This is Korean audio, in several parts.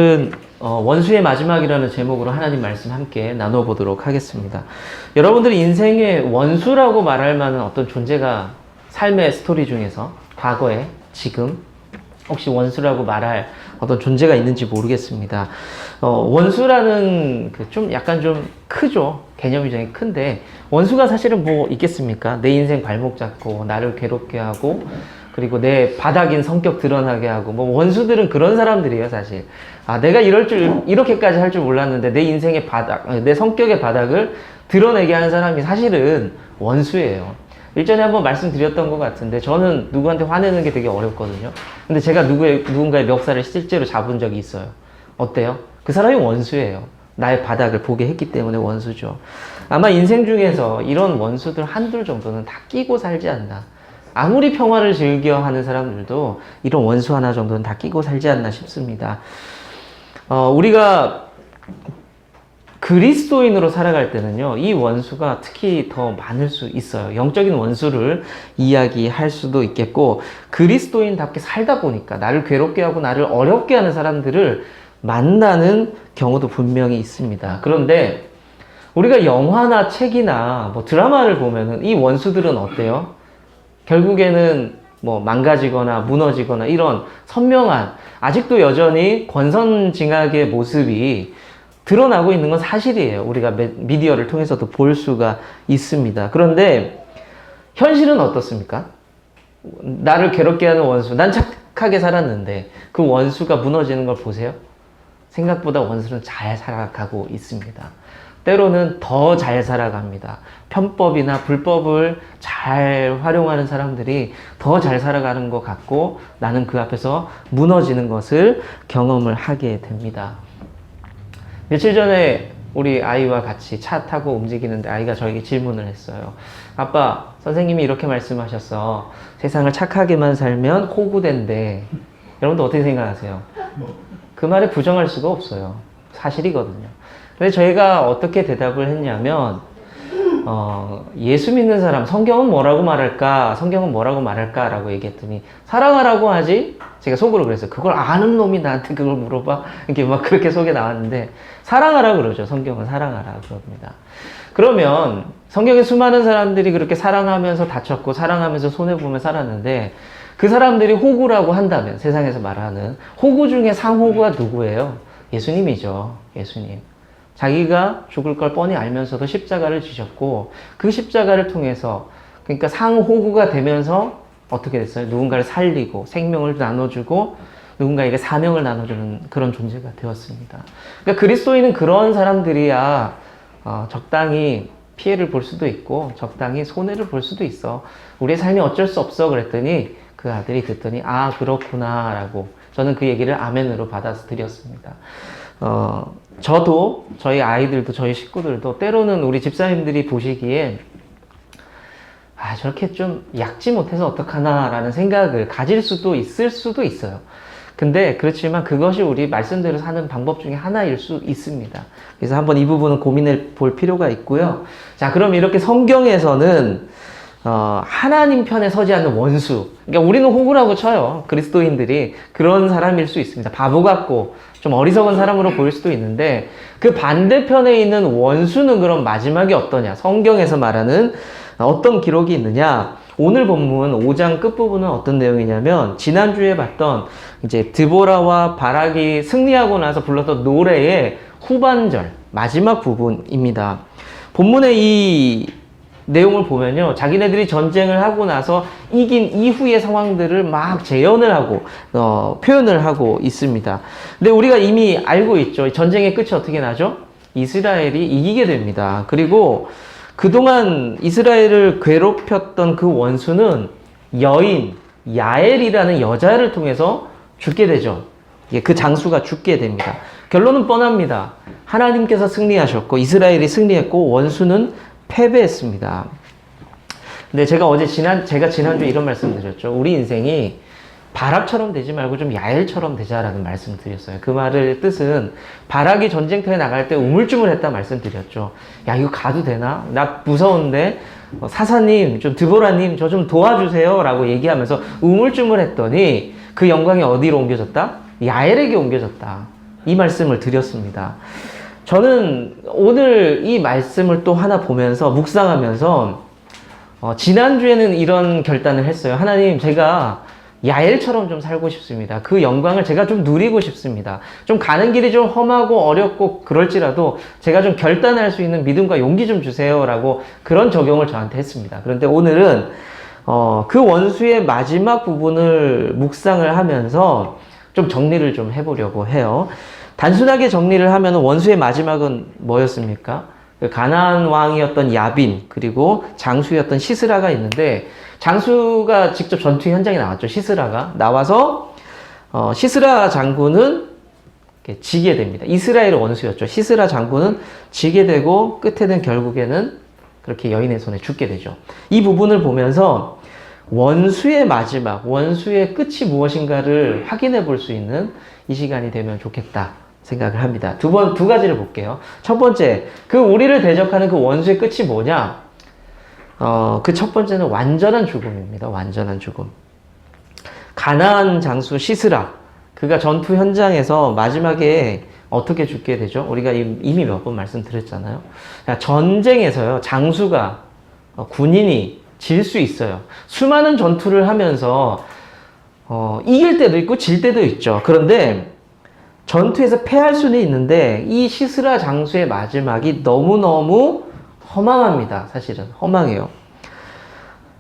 오늘은 원수의 마지막이라는 제목으로 하나님 말씀 함께 나눠보도록 하겠습니다. 여러분들이 인생의 원수라고 말할 만한 어떤 존재가 삶의 스토리 중에서 과거에, 지금 혹시 원수라고 말할 어떤 존재가 있는지 모르겠습니다. 원수라는 좀 약간 좀 크죠. 개념이 굉장히 큰데 원수가 사실은 뭐 있겠습니까? 내 인생 발목 잡고 나를 괴롭게 하고 그리고 내 바닥인 성격 드러나게 하고, 뭐 원수들은 그런 사람들이에요, 사실. 아, 내가 이렇게까지 할 줄 몰랐는데 내 인생의 바닥, 내 성격의 바닥을 드러내게 하는 사람이 사실은 원수예요. 일전에 한번 말씀드렸던 것 같은데, 저는 누구한테 화내는 게 되게 어렵거든요. 근데 제가 누군가의 멱살을 실제로 잡은 적이 있어요. 어때요? 그 사람이 원수예요. 나의 바닥을 보게 했기 때문에 원수죠. 아마 인생 중에서 이런 원수들 한둘 정도는 다 끼고 살지 않나. 아무리 평화를 즐겨 하는 사람들도 이런 원수 하나 정도는 다 끼고 살지 않나 싶습니다. 우리가 그리스도인으로 살아갈 때는요, 이 원수가 특히 더 많을 수 있어요. 영적인 원수를 이야기할 수도 있겠고, 그리스도인답게 살다 보니까 나를 괴롭게 하고 나를 어렵게 하는 사람들을 만나는 경우도 분명히 있습니다. 그런데 우리가 영화나 책이나 뭐 드라마를 보면은 이 원수들은 어때요? 결국에는 뭐 망가지거나 무너지거나 이런 선명한, 아직도 여전히 권선징악의 모습이 드러나고 있는 건 사실이에요. 우리가 미디어를 통해서도 볼 수가 있습니다. 그런데 현실은 어떻습니까? 나를 괴롭게 하는 원수, 난 착하게 살았는데 그 원수가 무너지는 걸 보세요. 생각보다 원수는 잘 살아가고 있습니다. 때로는 더 잘 살아갑니다. 편법이나 불법을 잘 활용하는 사람들이 더 잘 살아가는 것 같고, 나는 그 앞에서 무너지는 것을 경험을 하게 됩니다. 며칠 전에 우리 아이와 같이 차 타고 움직이는데 아이가 저에게 질문을 했어요. 아빠, 선생님이 이렇게 말씀하셨어. 세상을 착하게만 살면 호구된대. 여러분들 어떻게 생각하세요? 그 말에 부정할 수가 없어요. 사실이거든요. 근데 저희가 어떻게 대답을 했냐면, 예수 믿는 사람, 성경은 뭐라고 말할까? 성경은 뭐라고 말할까? 라고 얘기했더니, 사랑하라고 하지? 제가 속으로 그랬어요. 그걸 아는 놈이 나한테 그걸 물어봐? 이렇게 막 그렇게 속에 나왔는데, 사랑하라 그러죠. 성경은 사랑하라 그럽니다. 그러면, 성경에 수많은 사람들이 그렇게 사랑하면서 다쳤고, 사랑하면서 손해보며 살았는데, 그 사람들이 호구라고 한다면, 세상에서 말하는, 호구 중에 상호구가 누구예요? 예수님이죠. 예수님. 자기가 죽을 걸 뻔히 알면서도 십자가를 지셨고, 그 십자가를 통해서, 그러니까 상호구가 되면서 어떻게 됐어요? 누군가를 살리고 생명을 나눠주고 누군가에게 사명을 나눠주는 그런 존재가 되었습니다. 그러니까 그리스도인은 그런 사람들이야 적당히 피해를 볼 수도 있고 적당히 손해를 볼 수도 있어. 우리의 삶이 어쩔 수 없어. 그랬더니 그 아들이 듣더니 아 그렇구나 라고 저는 그 얘기를 아멘으로 받아서 드렸습니다. 저도 저희 아이들도 저희 식구들도 때로는 우리 집사님들이 보시기에 아 저렇게 좀 약지 못해서 어떡하나 라는 생각을 가질 수도 있을 수도 있어요. 근데 그렇지만 그것이 우리 말씀대로 사는 방법 중에 하나일 수 있습니다. 그래서 한번 이 부분은 고민해 볼 필요가 있고요. 자 그럼 이렇게 성경에서는 하나님 편에 서지 않는 원수, 그러니까 우리는 호구라고 쳐요. 그리스도인들이 그런 사람일 수 있습니다. 바보 같고 좀 어리석은 사람으로 보일 수도 있는데 그 반대편에 있는 원수는 그럼 마지막이 어떠냐? 성경에서 말하는 어떤 기록이 있느냐? 오늘 본문 5장 끝부분은 어떤 내용이냐면 지난주에 봤던 이제 드보라와 바락이 승리하고 나서 불렀던 노래의 후반절 마지막 부분입니다. 본문의 이 내용을 보면요, 자기네들이 전쟁을 하고 나서 이긴 이후의 상황들을 막 재현을 하고 표현을 하고 있습니다. 근데 우리가 이미 알고 있죠. 전쟁의 끝이 어떻게 나죠? 이스라엘이 이기게 됩니다. 그리고 그동안 이스라엘을 괴롭혔던 그 원수는 여인 야엘이라는 여자를 통해서 죽게 되죠. 그 장수가 죽게 됩니다. 결론은 뻔합니다. 하나님께서 승리하셨고 이스라엘이 승리했고 원수는 패배했습니다. 근데 제가 지난주에 이런 말씀 드렸죠. 우리 인생이 바락처럼 되지 말고 좀 야엘처럼 되자라는 말씀 드렸어요. 그 말의 뜻은 바락이 전쟁터에 나갈 때 우물쭈물했다 말씀드렸죠. 야 이거 가도 되나? 나 무서운데 사사님, 좀 드보라님 저 좀 도와주세요 라고 얘기하면서 우물쭈물했더니 그 영광이 어디로 옮겨졌다? 야엘에게 옮겨졌다. 이 말씀을 드렸습니다. 저는 오늘 이 말씀을 또 하나 보면서 묵상하면서 지난주에는 이런 결단을 했어요. 하나님, 제가 야엘처럼 좀 살고 싶습니다. 그 영광을 제가 좀 누리고 싶습니다. 좀 가는 길이 좀 험하고 어렵고 그럴지라도 제가 좀 결단할 수 있는 믿음과 용기 좀 주세요라고 그런 적용을 저한테 했습니다. 그런데 오늘은 그 원수의 마지막 부분을 묵상을 하면서 좀 정리를 좀 해보려고 해요. 단순하게 정리를 하면 원수의 마지막은 뭐였습니까? 그 가나안 왕이었던 야빈, 그리고 장수였던 시스라가 있는데, 장수가 직접 전투 현장에 나왔죠. 시스라가 나와서 시스라 장군은 지게 됩니다. 이스라엘의 원수였죠. 시스라 장군은 지게 되고 끝에는 결국에는 그렇게 여인의 손에 죽게 되죠. 이 부분을 보면서 원수의 마지막, 원수의 끝이 무엇인가를 확인해 볼 수 있는 이 시간이 되면 좋겠다 생각을 합니다. 두 가지를 볼게요. 첫 번째, 그 우리를 대적하는 그 원수의 끝이 뭐냐? 그 첫 번째는 완전한 죽음입니다. 완전한 죽음. 가나안 장수 시스라, 그가 전투 현장에서 마지막에 어떻게 죽게 되죠? 우리가 이미 몇 번 말씀드렸잖아요. 전쟁에서요, 장수가, 군인이 질 수 있어요. 수많은 전투를 하면서 이길 때도 있고 질 때도 있죠. 그런데 전투에서 패할 수는 있는데 이 시스라 장수의 마지막이 너무너무 허망합니다. 사실은 허망해요.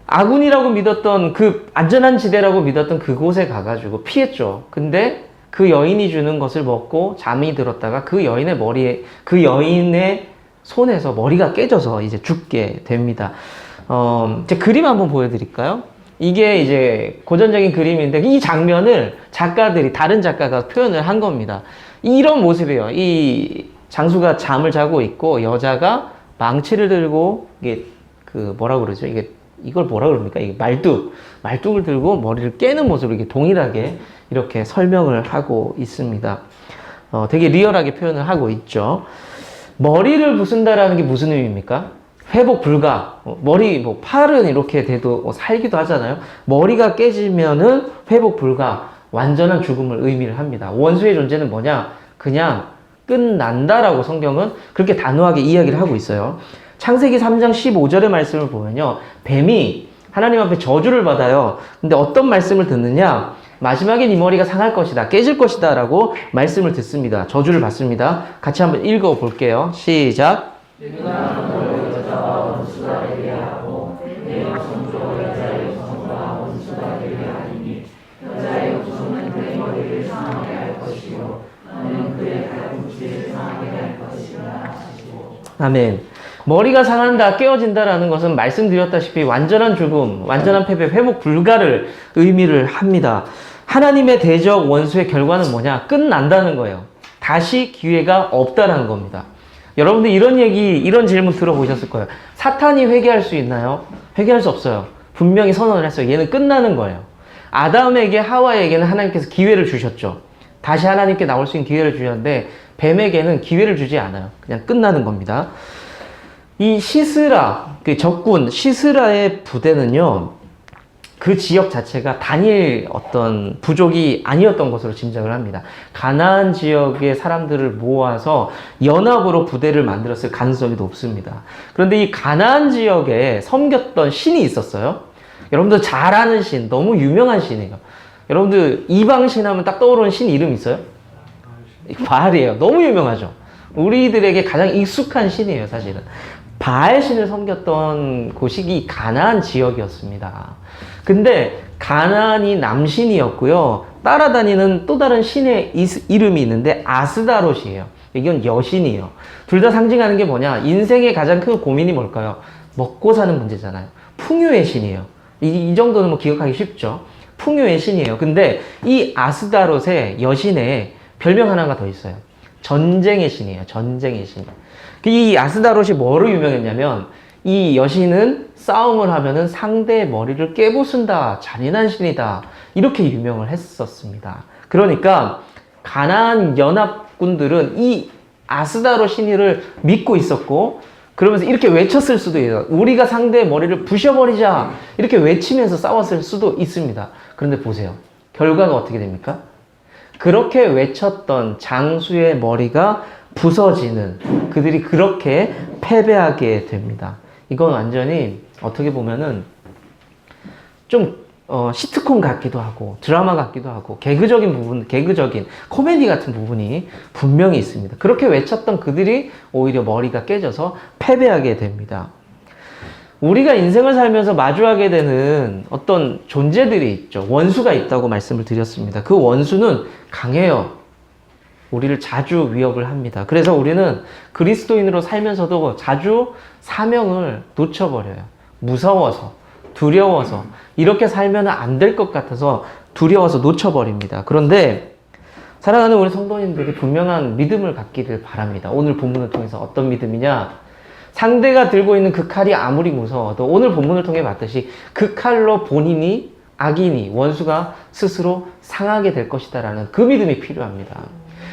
아군이라고 믿었던 그 안전한 지대라고 믿었던 그곳에 가가지고 피했죠. 근데 그 여인이 주는 것을 먹고 잠이 들었다가 그 여인의 손에서 머리가 깨져서 이제 죽게 됩니다. 제 그림 한번 보여드릴까요? 이게 이제 고전적인 그림인데 이 장면을 다른 작가가 표현을 한 겁니다. 이런 모습이에요. 이 장수가 잠을 자고 있고 여자가 망치를 들고 이게 뭐라 그러죠? 이걸 뭐라 그럽니까? 이게 말뚝을 들고 머리를 깨는 모습으로 이게 동일하게 이렇게 설명을 하고 있습니다. 되게 리얼하게 표현을 하고 있죠. 머리를 부순다라는 게 무슨 의미입니까? 회복 불가. 팔은 이렇게 돼도 살기도 하잖아요. 머리가 깨지면은 회복 불가. 완전한 죽음을 의미를 합니다. 원수의 존재는 뭐냐? 그냥 끝난다라고 성경은 그렇게 단호하게 이야기를 하고 있어요. 창세기 3장 15절의 말씀을 보면요. 뱀이 하나님 앞에 저주를 받아요. 근데 어떤 말씀을 듣느냐? 마지막에 네 머리가 상할 것이다. 깨질 것이다. 라고 말씀을 듣습니다. 저주를 받습니다. 같이 한번 읽어 볼게요. 시작. 아멘. 머리가 상한다, 깨어진다라는 것은 말씀드렸다시피 완전한 죽음, 완전한 패배, 회복 불가를 의미를 합니다. 하나님의 대적 원수의 결과는 뭐냐? 끝난다는 거예요. 다시 기회가 없다라는 겁니다. 여러분들 이런 질문 들어보셨을 거예요. 사탄이 회개할 수 있나요? 회개할 수 없어요. 분명히 선언을 했어요. 얘는 끝나는 거예요. 아담에게, 하와에게는 하나님께서 기회를 주셨죠. 다시 하나님께 나올 수 있는 기회를 주셨는데 뱀에게는 기회를 주지 않아요. 그냥 끝나는 겁니다. 이 시스라, 그 적군 시스라의 부대는요, 그 지역 자체가 단일 어떤 부족이 아니었던 것으로 짐작을 합니다. 가나안 지역의 사람들을 모아서 연합으로 부대를 만들었을 가능성이 높습니다. 그런데 이 가나안 지역에 섬겼던 신이 있었어요. 여러분들 잘 아는 신, 너무 유명한 신이에요. 여러분들 이방신 하면 딱 떠오르는 신 이름 있어요? 바알이에요. 너무 유명하죠. 우리들에게 가장 익숙한 신이에요, 사실은. 바알 신을 섬겼던 곳이 이 가나안 지역이었습니다. 근데 가나안이 남신이었고요. 따라다니는 또 다른 신의 이름이 있는데 아스다롯이에요. 이건 여신이에요. 둘 다 상징하는 게 뭐냐? 인생의 가장 큰 고민이 뭘까요? 먹고 사는 문제잖아요. 풍요의 신이에요. 이 정도는 뭐 기억하기 쉽죠. 풍요의 신이에요. 근데 이 아스다롯의 여신에 별명 하나가 더 있어요. 전쟁의 신이에요. 전쟁의 신. 이 아스다롯이 뭐로 유명했냐면 이 여신은 싸움을 하면은 상대의 머리를 깨부순다. 잔인한 신이다. 이렇게 유명을 했었습니다. 그러니까 가나안 연합군들은 이 아스다롯 신이를 믿고 있었고 그러면서 이렇게 외쳤을 수도 있어요. 우리가 상대의 머리를 부셔버리자. 이렇게 외치면서 싸웠을 수도 있습니다. 그런데 보세요. 결과가 어떻게 됩니까? 그렇게 외쳤던 장수의 머리가 부서지는, 그들이 그렇게 패배하게 됩니다. 이건 완전히 어떻게 보면은 좀 시트콤 같기도 하고 드라마 같기도 하고 개그적인 부분, 개그적인 코미디 같은 부분이 분명히 있습니다. 그렇게 외쳤던 그들이 오히려 머리가 깨져서 패배하게 됩니다. 우리가 인생을 살면서 마주하게 되는 어떤 존재들이 있죠. 원수가 있다고 말씀을 드렸습니다. 그 원수는 강해요. 우리를 자주 위협을 합니다. 그래서 우리는 그리스도인으로 살면서도 자주 사명을 놓쳐버려요. 무서워서, 두려워서, 이렇게 살면 안 될 것 같아서 두려워서 놓쳐버립니다. 그런데 사랑하는 우리 성도님들이 분명한 믿음을 갖기를 바랍니다. 오늘 본문을 통해서 어떤 믿음이냐? 상대가 들고 있는 그 칼이 아무리 무서워도 오늘 본문을 통해 봤듯이 그 칼로 본인이, 악인이, 원수가 스스로 상하게 될 것이다라는 그 믿음이 필요합니다.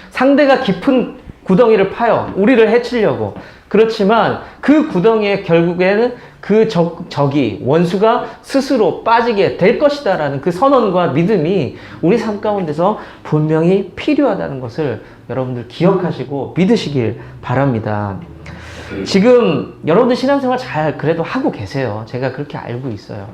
상대가 깊은 구덩이를 파요. 우리를 해치려고. 그렇지만 그 구덩이에 결국에는 그 적이, 원수가 스스로 빠지게 될 것이다라는 그 선언과 믿음이 우리 삶 가운데서 분명히 필요하다는 것을 여러분들 기억하시고 믿으시길 바랍니다. 지금 여러분들 신앙생활 잘 그래도 하고 계세요. 제가 그렇게 알고 있어요.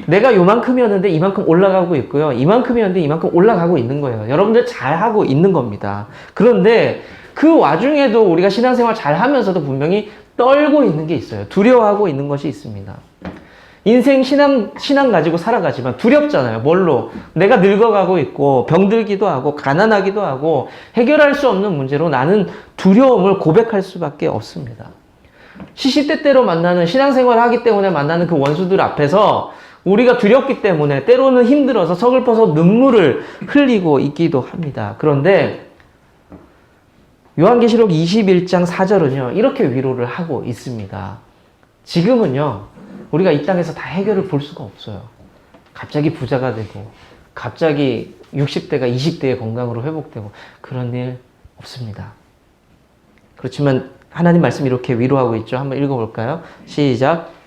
내가 요만큼이었는데 이만큼 올라가고 있고요. 이만큼이었는데 이만큼 올라가고 있는 거예요. 여러분들 잘 하고 있는 겁니다. 그런데 그 와중에도 우리가 신앙생활 잘 하면서도 분명히 떨고 있는 게 있어요. 두려워하고 있는 것이 있습니다. 인생 신앙 가지고 살아가지만 두렵잖아요. 뭘로? 내가 늙어가고 있고 병들기도 하고 가난하기도 하고 해결할 수 없는 문제로 나는 두려움을 고백할 수밖에 없습니다. 시시때때로 만나는 신앙생활을 하기 때문에 만나는 그 원수들 앞에서 우리가 두렵기 때문에 때로는 힘들어서 서글퍼서 눈물을 흘리고 있기도 합니다. 그런데 요한계시록 21장 4절은요, 이렇게 위로를 하고 있습니다. 지금은요, 우리가 이 땅에서 다 해결을 볼 수가 없어요. 갑자기 부자가 되고, 갑자기 60대가 20대의 건강으로 회복되고, 그런 일 없습니다. 그렇지만 하나님 말씀이 이렇게 위로하고 있죠. 한번 읽어볼까요? 시작.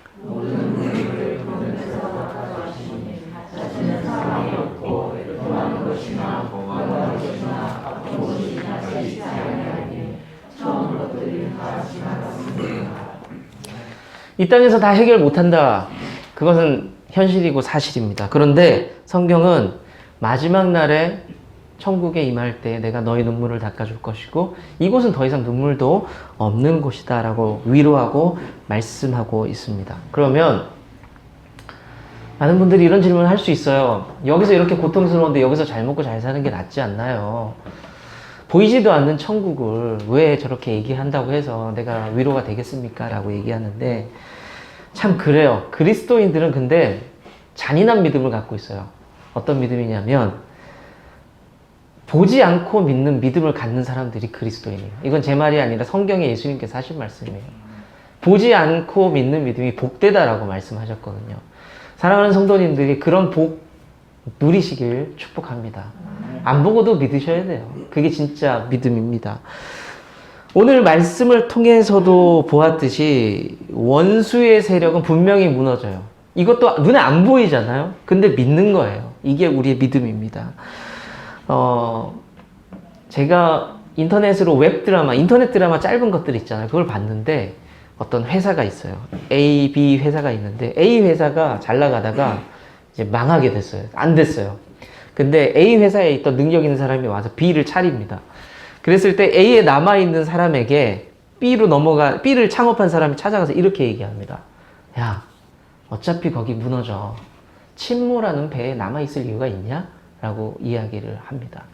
이 땅에서 다 해결 못한다. 그것은 현실이고 사실입니다. 그런데 성경은 마지막 날에 천국에 임할 때 내가 너희 눈물을 닦아줄 것이고 이곳은 더 이상 눈물도 없는 곳이다 라고 위로하고 말씀하고 있습니다. 그러면 많은 분들이 이런 질문을 할 수 있어요. 여기서 이렇게 고통스러운데 여기서 잘 먹고 잘 사는 게 낫지 않나요? 보이지도 않는 천국을 왜 저렇게 얘기한다고 해서 내가 위로가 되겠습니까? 라고 얘기하는데 참 그래요. 그리스도인들은 근데 잔인한 믿음을 갖고 있어요. 어떤 믿음이냐면 보지 않고 믿는 믿음을 갖는 사람들이 그리스도인이에요. 이건 제 말이 아니라 성경에 예수님께서 하신 말씀이에요. 보지 않고 믿는 믿음이 복되다라고 말씀하셨거든요. 사랑하는 성도님들이 그런 복 누리시길 축복합니다. 안 보고도 믿으셔야 돼요. 그게 진짜 믿음입니다. 오늘 말씀을 통해서도 보았듯이 원수의 세력은 분명히 무너져요. 이것도 눈에 안 보이잖아요. 근데 믿는 거예요. 이게 우리의 믿음입니다. 제가 인터넷으로 웹드라마, 인터넷 드라마 짧은 것들 있잖아요. 그걸 봤는데 어떤 회사가 있어요. A, B 회사가 있는데 A 회사가 잘 나가다가 이제 망하게 됐어요. 안 됐어요. 근데 A 회사에 있던 능력 있는 사람이 와서 B를 차립니다. 그랬을 때 A에 남아있는 사람에게 B를 창업한 사람이 찾아가서 이렇게 얘기합니다. 야, 어차피 거기 무너져. 침몰하는 배에 남아있을 이유가 있냐? 라고 이야기를 합니다.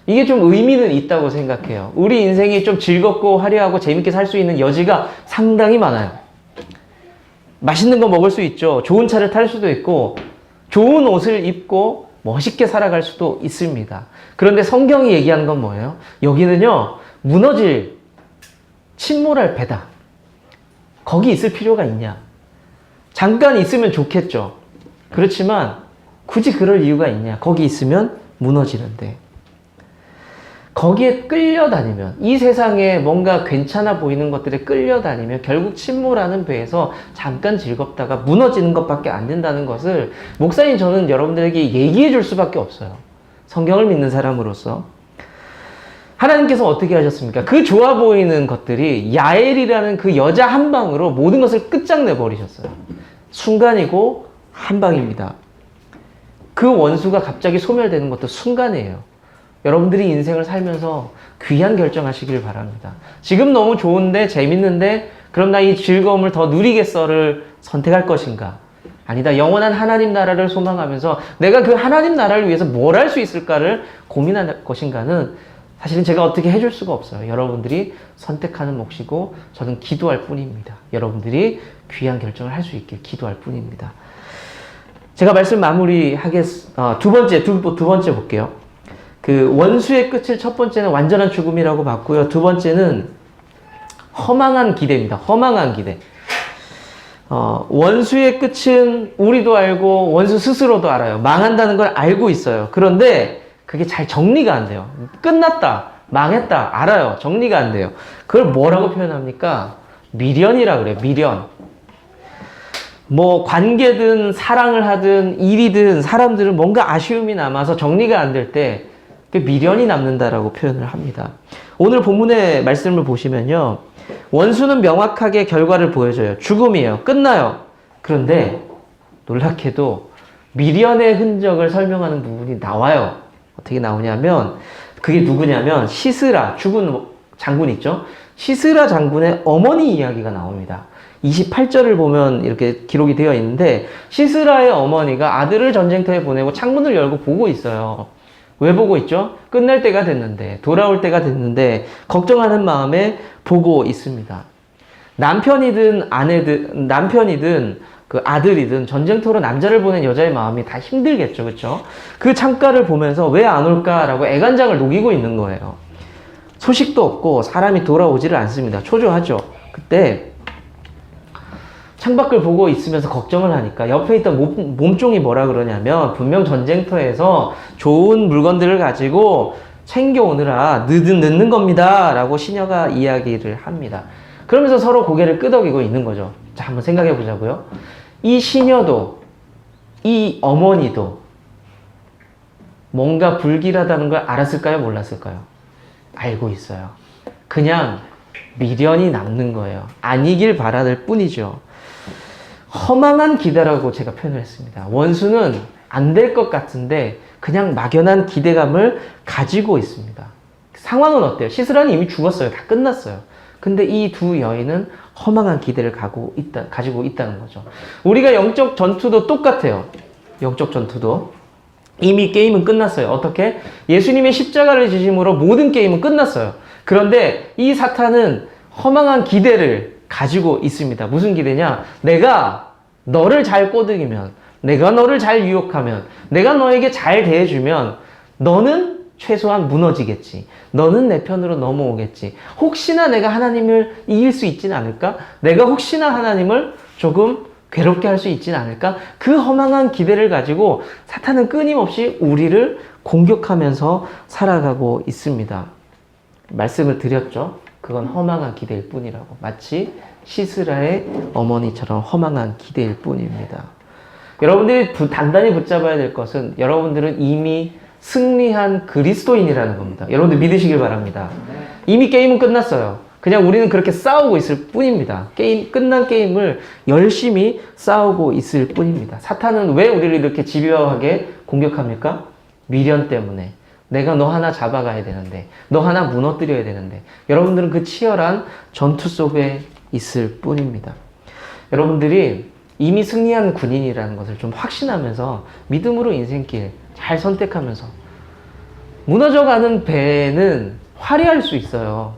이게 좀 의미는 있다고 생각해요. 우리 인생이 좀 즐겁고 화려하고 재밌게 살 수 있는 여지가 상당히 많아요. 맛있는 거 먹을 수 있죠. 좋은 차를 탈 수도 있고 좋은 옷을 입고 멋있게 살아갈 수도 있습니다. 그런데 성경이 얘기하는 건 뭐예요? 여기는요, 무너질, 침몰할 배다. 거기 있을 필요가 있냐? 잠깐 있으면 좋겠죠. 그렇지만 굳이 그럴 이유가 있냐? 거기 있으면 무너지는데. 거기에 끌려다니면, 이 세상에 뭔가 괜찮아 보이는 것들에 끌려다니면 결국 침몰하는 배에서 잠깐 즐겁다가 무너지는 것밖에 안 된다는 것을 목사님 저는 여러분들에게 얘기해 줄 수밖에 없어요. 성경을 믿는 사람으로서. 하나님께서 어떻게 하셨습니까? 그 좋아 보이는 것들이 야엘이라는 그 여자 한 방으로 모든 것을 끝장내 버리셨어요. 순간이고 한 방입니다. 그 원수가 갑자기 소멸되는 것도 순간이에요. 여러분들이 인생을 살면서 귀한 결정하시길 바랍니다. 지금 너무 좋은데 재밌는데 그럼 나 이 즐거움을 더 누리겠어를 선택할 것인가? 아니다. 영원한 하나님 나라를 소망하면서 내가 그 하나님 나라를 위해서 뭘 할 수 있을까를 고민할 것인가는 사실은 제가 어떻게 해줄 수가 없어요. 여러분들이 선택하는 몫이고 저는 기도할 뿐입니다. 여러분들이 귀한 결정을 할 수 있길 기도할 뿐입니다. 제가 말씀 마무리하겠습니다. 두 번째 볼게요. 그 원수의 끝을 첫 번째는 완전한 죽음이라고 봤고요. 두 번째는 허망한 기대입니다. 허망한 기대. 원수의 끝은 우리도 알고 원수 스스로도 알아요. 망한다는 걸 알고 있어요. 그런데 그게 잘 정리가 안 돼요. 끝났다, 망했다, 알아요. 정리가 안 돼요. 그걸 뭐라고 표현합니까? 미련이라 그래요. 미련. 뭐 관계든 사랑을 하든 일이든 사람들은 뭔가 아쉬움이 남아서 정리가 안 될 때 미련이 남는다라고 표현을 합니다. 오늘 본문의 말씀을 보시면요. 원수는 명확하게 결과를 보여줘요. 죽음이에요. 끝나요. 그런데 놀랍게도 미련의 흔적을 설명하는 부분이 나와요. 어떻게 나오냐면 그게 누구냐면 시스라, 죽은 장군 있죠? 시스라 장군의 어머니 이야기가 나옵니다. 28절을 보면 이렇게 기록이 되어 있는데 시스라의 어머니가 아들을 전쟁터에 보내고 창문을 열고 보고 있어요. 왜 보고 있죠? 끝날 때가 됐는데, 돌아올 때가 됐는데 걱정하는 마음에 보고 있습니다. 남편이든 그 아들이든 전쟁터로 남자를 보낸 여자의 마음이 다 힘들겠죠. 그렇죠? 그 창가를 보면서 왜 안 올까라고 애간장을 녹이고 있는 거예요. 소식도 없고 사람이 돌아오지를 않습니다. 초조하죠. 그때 창밖을 보고 있으면서 걱정을 하니까 옆에 있던 몸종이 뭐라 그러냐면 분명 전쟁터에서 좋은 물건들을 가지고 챙겨오느라 늦는 겁니다 라고 시녀가 이야기를 합니다. 그러면서 서로 고개를 끄덕이고 있는 거죠. 자, 한번 생각해 보자고요. 이 시녀도 이 어머니도 뭔가 불길하다는 걸 알았을까요? 몰랐을까요? 알고 있어요. 그냥 미련이 남는 거예요. 아니길 바라는 뿐이죠. 허망한 기대라고 제가 표현을 했습니다. 원수는 안 될 것 같은데 그냥 막연한 기대감을 가지고 있습니다. 상황은 어때요? 시스라는 이미 죽었어요. 다 끝났어요. 근데 이 두 여인은 허망한 기대를 가지고 있다는 거죠. 우리가 영적 전투도 똑같아요. 영적 전투도. 이미 게임은 끝났어요. 어떻게? 예수님의 십자가를 지심으로 모든 게임은 끝났어요. 그런데 이 사탄은 허망한 기대를 가지고 있습니다. 무슨 기대냐? 내가 너를 잘 꼬드기면, 내가 너를 잘 유혹하면, 내가 너에게 잘 대해주면 너는 최소한 무너지겠지. 너는 내 편으로 넘어오겠지. 혹시나 내가 하나님을 이길 수 있진 않을까? 내가 혹시나 하나님을 조금 괴롭게 할 수 있진 않을까? 그 허망한 기대를 가지고 사탄은 끊임없이 우리를 공격하면서 살아가고 있습니다. 말씀을 드렸죠. 그건 허망한 기대일 뿐이라고. 마치 시스라의 어머니처럼 허망한 기대일 뿐입니다. 여러분들이 단단히 붙잡아야 될 것은 여러분들은 이미 승리한 그리스도인이라는 겁니다. 여러분들 믿으시길 바랍니다. 이미 게임은 끝났어요. 그냥 우리는 그렇게 싸우고 있을 뿐입니다. 끝난 게임을 열심히 싸우고 있을 뿐입니다. 사탄은 왜 우리를 이렇게 집요하게 공격합니까? 미련 때문에. 내가 너 하나 잡아가야 되는데, 너 하나 무너뜨려야 되는데, 여러분들은 그 치열한 전투 속에 있을 뿐입니다. 여러분들이 이미 승리한 군인이라는 것을 좀 확신하면서 믿음으로 인생길 잘 선택하면서 무너져가는 배는 화려할 수 있어요.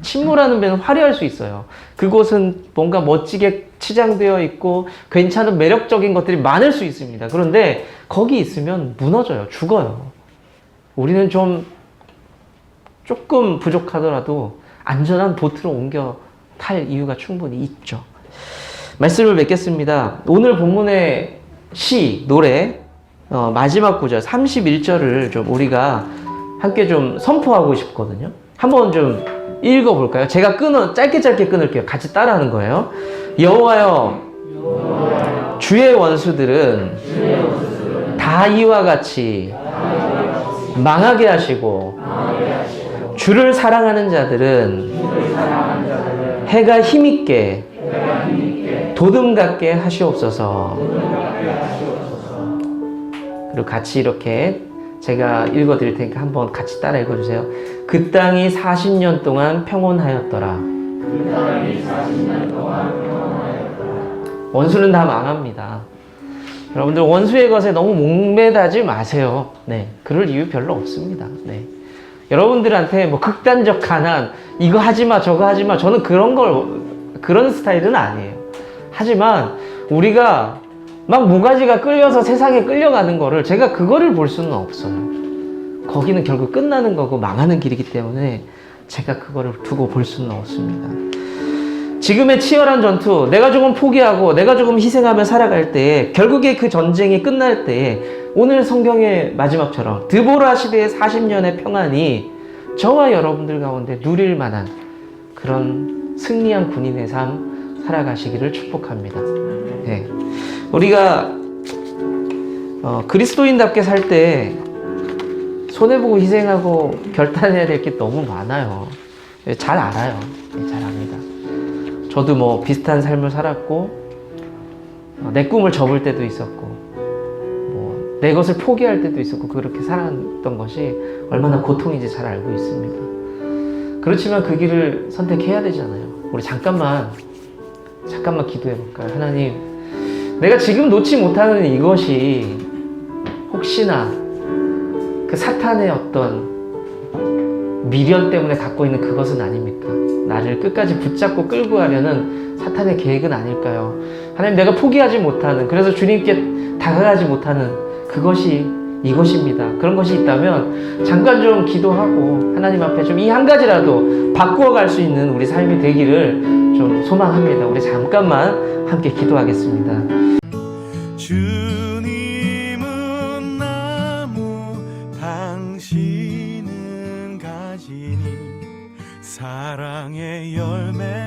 침몰하는 배는 화려할 수 있어요. 그곳은 뭔가 멋지게 치장되어 있고 괜찮은 매력적인 것들이 많을 수 있습니다. 그런데 거기 있으면 무너져요. 죽어요. 우리는 조금 부족하더라도 안전한 보트로 옮겨 탈 이유가 충분히 있죠. 말씀을 맺겠습니다. 오늘 본문의 노래 마지막 구절 31절을 좀 우리가 함께 좀 선포하고 싶거든요. 한번 좀 읽어볼까요? 제가 짧게 끊을게요. 같이 따라하는 거예요. 여호와여, 주의 원수들은 다 이와 같이 망하게 하시고 주를 사랑하는 자들은 해가 힘있게 도둠 같게 하시옵소서. 그리고 같이 이렇게 제가 읽어드릴 테니까 한번 같이 따라 읽어주세요. 그 땅이 40년 동안 평온하였더라. 원수는 다 망합니다. 여러분들 원수의 것에 너무 목매다지 마세요. 네, 그럴 이유 별로 없습니다. 네, 여러분들한테 뭐 극단적 가난, 이거 하지마 저거 하지마, 저는 그런 스타일은 아니에요. 하지만 우리가 막 모가지가 끌려서 세상에 끌려가는 거를, 제가 그거를 볼 수는 없어요. 거기는 결국 끝나는 거고 망하는 길이기 때문에 제가 그거를 두고 볼 수는 없습니다. 지금의 치열한 전투, 내가 조금 포기하고 내가 조금 희생하며 살아갈 때, 결국에 그 전쟁이 끝날 때 오늘 성경의 마지막처럼 드보라 시대의 40년의 평안이 저와 여러분들 가운데 누릴 만한 그런 승리한 군인의 삶 살아가시기를 축복합니다. 네. 우리가 그리스도인답게 살 때 손해보고 희생하고 결단해야 될 게 너무 많아요. 잘 알아요. 네, 잘 압니다. 저도 뭐 비슷한 삶을 살았고, 내 꿈을 접을 때도 있었고, 뭐 내 것을 포기할 때도 있었고, 그렇게 살았던 것이 얼마나 고통인지 잘 알고 있습니다. 그렇지만 그 길을 선택해야 되잖아요. 우리 잠깐만 기도해 볼까요? 하나님, 내가 지금 놓지 못하는 이것이 혹시나 그 사탄의 어떤 미련 때문에 갖고 있는 그것은 아닙니까? 나를 끝까지 붙잡고 끌고 가려는 사탄의 계획은 아닐까요? 하나님, 내가 포기하지 못하는, 그래서 주님께 다가가지 못하는 그것이 이것입니다. 그런 것이 있다면 잠깐 좀 기도하고 하나님 앞에 좀 이 한 가지라도 바꾸어 갈 수 있는 우리 삶이 되기를 좀 소망합니다. 우리 잠깐만 함께 기도하겠습니다. 주님은 나무, 당신은 가지니 사랑의 열매